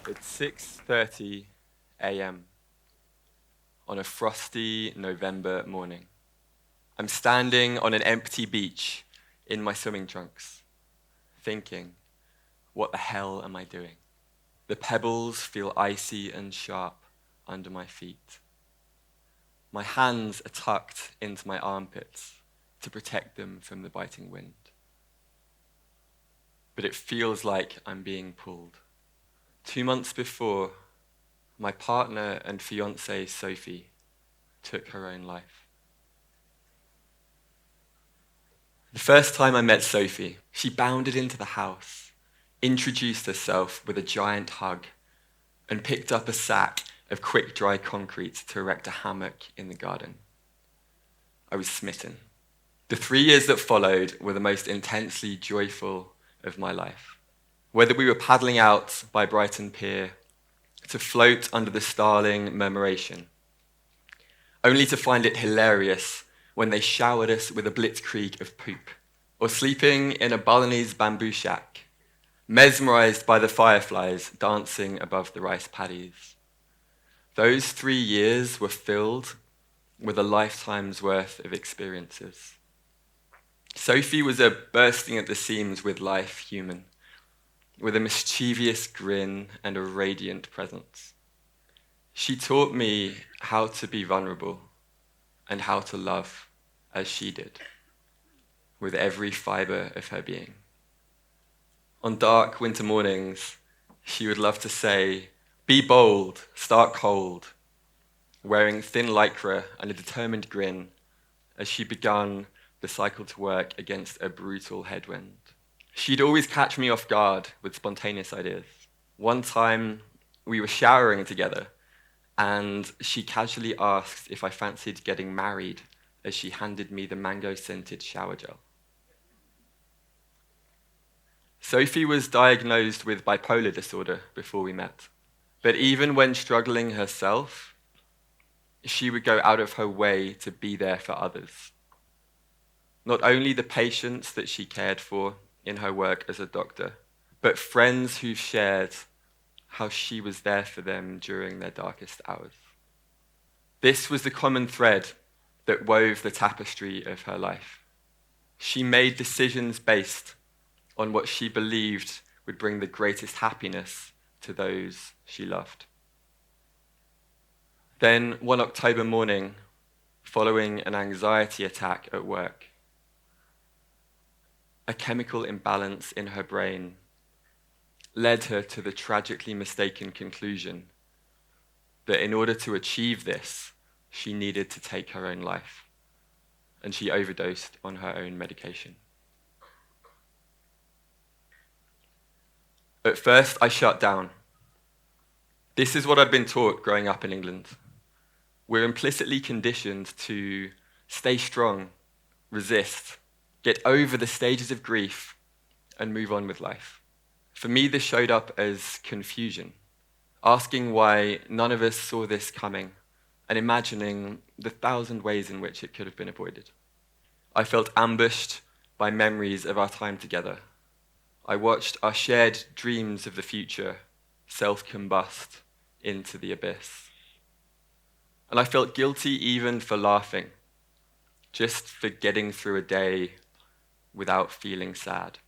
It's 6:30 a.m. on a frosty November morning. I'm standing on an empty beach in my swimming trunks, thinking, what the hell am I doing? The pebbles feel icy and sharp under my feet. My hands are tucked into my armpits to protect them from the biting wind. But it feels like I'm being pulled. 2 months before, my partner and fiancee, Sophie, took her own life. The first time I met Sophie, she bounded into the house, introduced herself with a giant hug, and picked up a sack of quick-dry concrete to erect a hammock in the garden. I was smitten. The 3 years that followed were the most intensely joyful of my life. Whether we were paddling out by Brighton Pier to float under the starling murmuration, only to find it hilarious when they showered us with a blitzkrieg of poop, or sleeping in a Balinese bamboo shack, mesmerized by the fireflies dancing above the rice paddies. Those 3 years were filled with a lifetime's worth of experiences. Sophie was a bursting at the seams with life human, with a mischievous grin and a radiant presence. She taught me how to be vulnerable and how to love as she did, with every fiber of her being. On dark winter mornings, she would love to say, "Be bold, start cold," wearing thin lycra and a determined grin as she began the cycle to work against a brutal headwind. She'd always catch me off guard with spontaneous ideas. One time, we were showering together, and she casually asked if I fancied getting married as she handed me the mango-scented shower gel. Sophie was diagnosed with bipolar disorder before we met, but even when struggling herself, she would go out of her way to be there for others. Not only the patients that she cared for in her work as a doctor, but friends who shared how she was there for them during their darkest hours. This was the common thread that wove the tapestry of her life. She made decisions based on what she believed would bring the greatest happiness to those she loved. Then, one October morning, following an anxiety attack at work, a chemical imbalance in her brain led her to the tragically mistaken conclusion that in order to achieve this, she needed to take her own life, and she overdosed on her own medication. At first, I shut down. This is what I'd been taught growing up in England. We're implicitly conditioned to stay strong, resist, get over the stages of grief, and move on with life. For me, this showed up as confusion, asking why none of us saw this coming, and imagining the 1,000 ways in which it could have been avoided. I felt ambushed by memories of our time together. I watched our shared dreams of the future self-combust into the abyss. And I felt guilty even for laughing, just for getting through a day without feeling sad.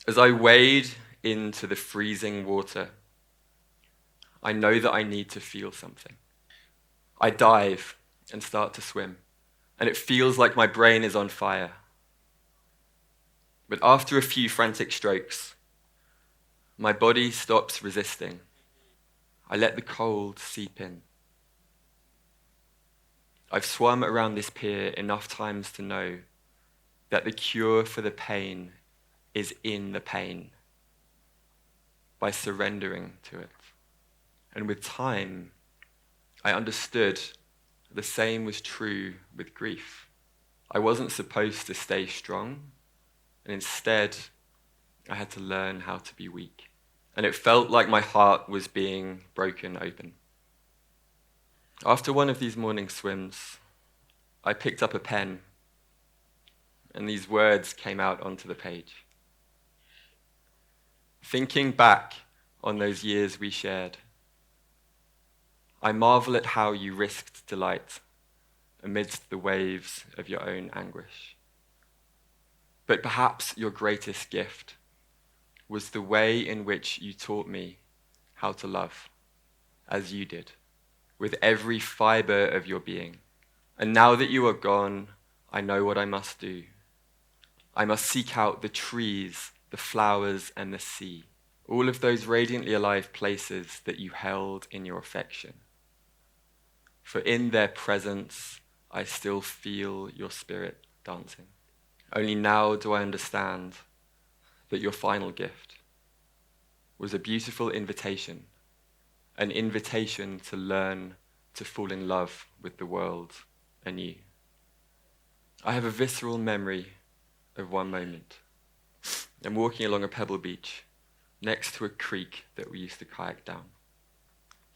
As I wade into the freezing water, I know that I need to feel something. I dive and start to swim, and it feels like my brain is on fire. But after a few frantic strokes, my body stops resisting. I let the cold seep in. I've swum around this pier enough times to know that the cure for the pain is in the pain, by surrendering to it. And with time, I understood the same was true with grief. I wasn't supposed to stay strong, and instead, I had to learn how to be weak. And it felt like my heart was being broken open. After one of these morning swims, I picked up a pen and these words came out onto the page. Thinking back on those years we shared, I marvel at how you risked delight amidst the waves of your own anguish. But perhaps your greatest gift was the way in which you taught me how to love, as you did, with every fiber of your being. And now that you are gone, I know what I must do. I must seek out the trees, the flowers, and the sea, all of those radiantly alive places that you held in your affection. For in their presence, I still feel your spirit dancing. Only now do I understand that your final gift was a beautiful invitation, an invitation to learn to fall in love with the world anew. I have a visceral memory of one moment. I'm walking along a pebble beach next to a creek that we used to kayak down.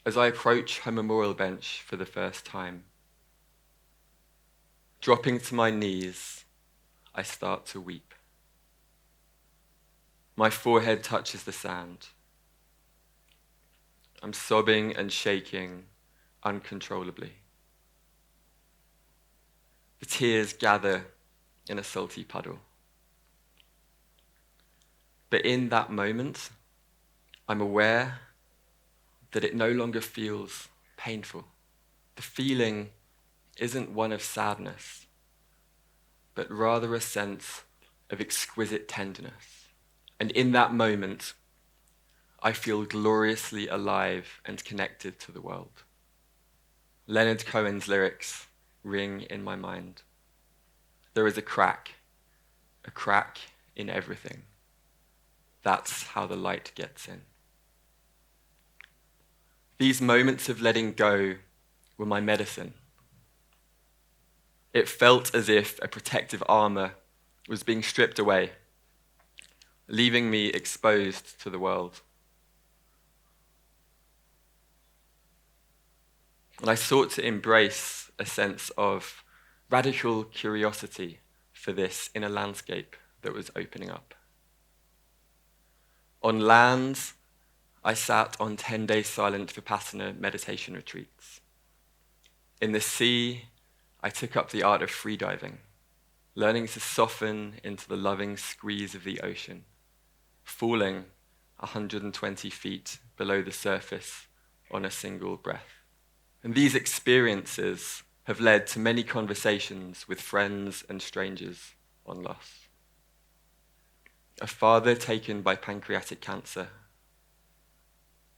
As I approach her memorial bench for the first time, dropping to my knees, I start to weep. My forehead touches the sand. I'm sobbing and shaking uncontrollably. The tears gather in a salty puddle. But in that moment, I'm aware that it no longer feels painful. The feeling isn't one of sadness, but rather a sense of exquisite tenderness. And in that moment, I feel gloriously alive and connected to the world. Leonard Cohen's lyrics ring in my mind. There is a crack in everything. That's how the light gets in. These moments of letting go were my medicine. It felt as if a protective armor was being stripped away, leaving me exposed to the world. And I sought to embrace a sense of radical curiosity for this inner landscape that was opening up. On land, I sat on 10-day silent Vipassana meditation retreats. In the sea, I took up the art of freediving, learning to soften into the loving squeeze of the ocean, falling 120 feet below the surface on a single breath. And these experiences have led to many conversations with friends and strangers on loss. A father taken by pancreatic cancer,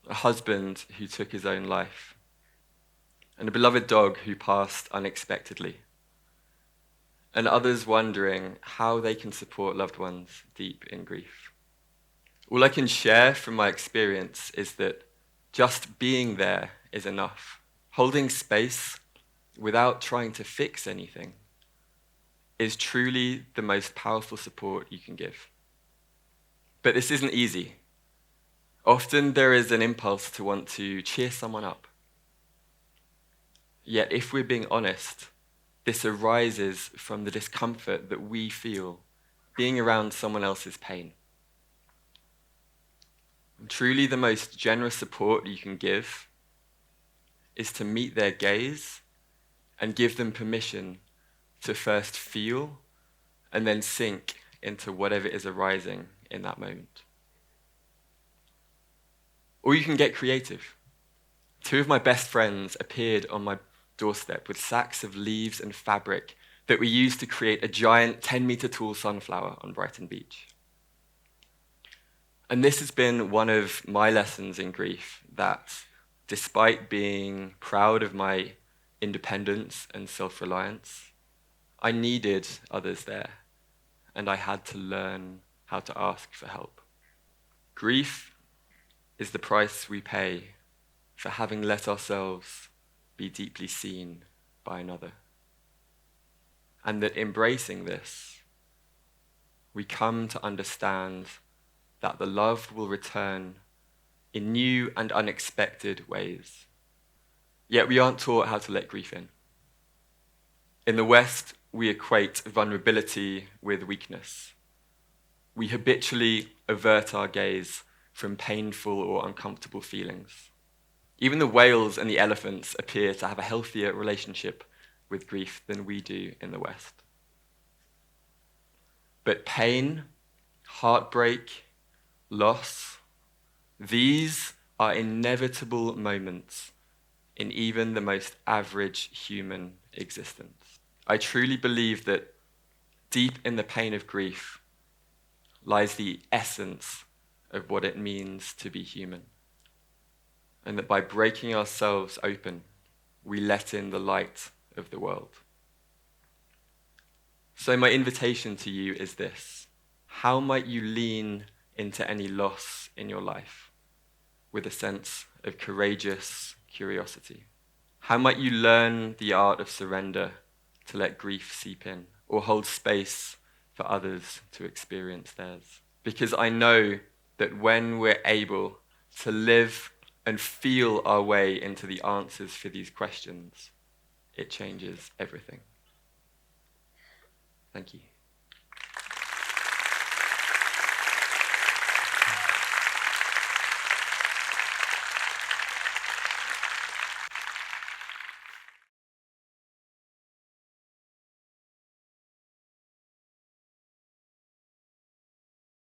a husband who took his own life, and a beloved dog who passed unexpectedly, and others wondering how they can support loved ones deep in grief. All I can share from my experience is that just being there is enough. Holding space without trying to fix anything is truly the most powerful support you can give. But this isn't easy. Often there is an impulse to want to cheer someone up. Yet if we're being honest, this arises from the discomfort that we feel being around someone else's pain. And truly the most generous support you can give is to meet their gaze and give them permission to first feel and then sink into whatever is arising in that moment. Or you can get creative. Two of my best friends appeared on my doorstep with sacks of leaves and fabric that we used to create a giant 10-meter tall sunflower on Brighton Beach. And this has been one of my lessons in grief, that despite being proud of my independence and self-reliance, I needed others there, and I had to learn how to ask for help. Grief is the price we pay for having let ourselves be deeply seen by another. And that embracing this, we come to understand that the love will return in new and unexpected ways. Yet we aren't taught how to let grief in. In the West, we equate vulnerability with weakness. We habitually avert our gaze from painful or uncomfortable feelings. Even the whales and the elephants appear to have a healthier relationship with grief than we do in the West. But pain, heartbreak, loss, these are inevitable moments in even the most average human existence. I truly believe that deep in the pain of grief lies the essence of what it means to be human. And that by breaking ourselves open, we let in the light of the world. So my invitation to you is this: how might you lean into any loss in your life with a sense of courageous curiosity? How might you learn the art of surrender to let grief seep in, or hold space for others to experience theirs? Because I know that when we're able to live and feel our way into the answers for these questions, it changes everything. Thank you.